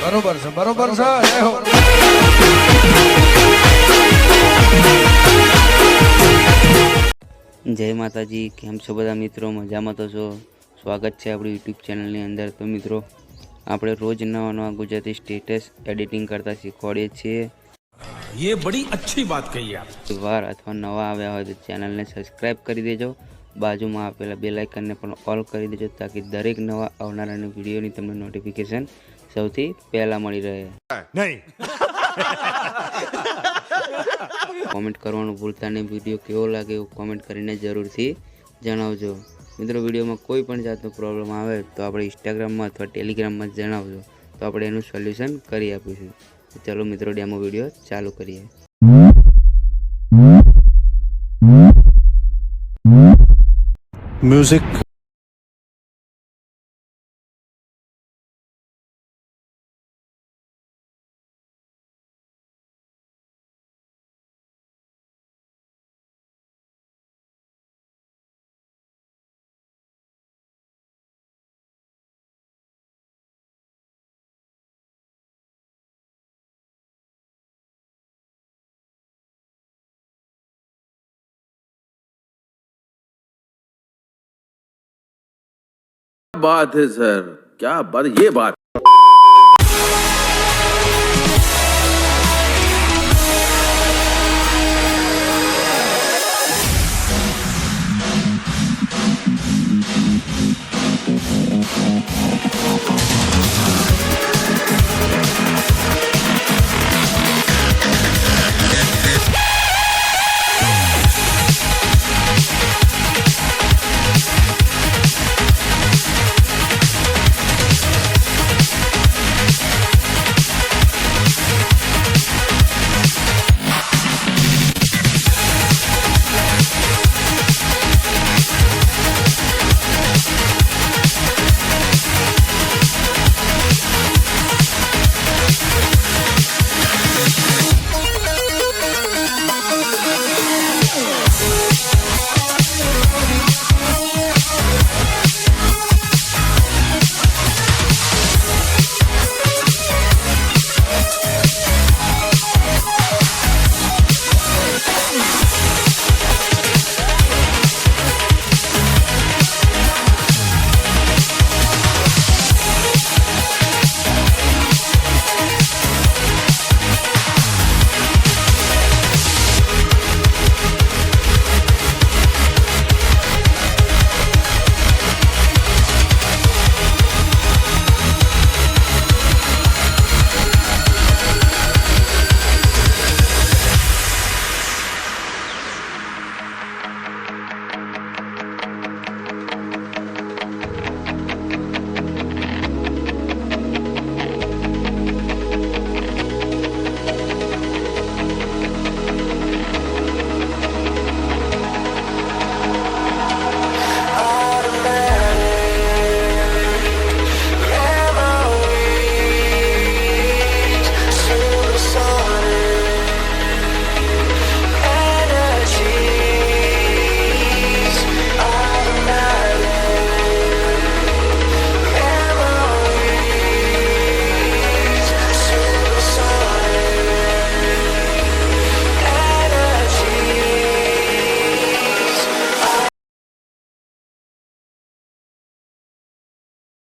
બરોબર છે, બરોબર છે. જય હો. જય માતાજી. કેમ છો બધા મિત્રો? મજામાં તો છો? સ્વાગત છે આપણી યુટ્યુબ ચેનલની અંદર. તો મિત્રો, આપણે રોજ નવા નવા ગુજરાતી સ્ટેટસ એડિટિંગ કરતા શીખવાડીએ છીએ. ये बड़ी अच्छी बात कही आप. વાર અથવા નવા આવ્યા હોય તો ચેનલને સબસ્ક્રાઈબ કરી દેજો. બાજુમાં આપેલા બેલ આઇકનને પણ ઓલ કરી દેજો, તાકી દરેક નવા આવનારા વિડીયોની તમને નોટિફિકેશન સૌથી પહેલાં મળી રહે. नहीं. કોમેન્ટ કરવાનું ભૂલતા નહીં. વિડીયો કેવો લાગે એવું કોમેન્ટ કરીને જરૂરથી જણાવજો. મિત્રો, વિડીયોમાં કોઈ પણ જાતનો પ્રોબ્લેમ આવે તો આપણે ઇન્સ્ટાગ્રામમાં અથવા ટેલિગ્રામમાં જણાવજો, તો આપણે એનું સોલ્યુશન કરી આપીશું. તો ચાલો મિત્રો, ડેમો વિડીયો ચાલુ કરીએ. म्यूजिक. बात है सर, क्या बात, ये बात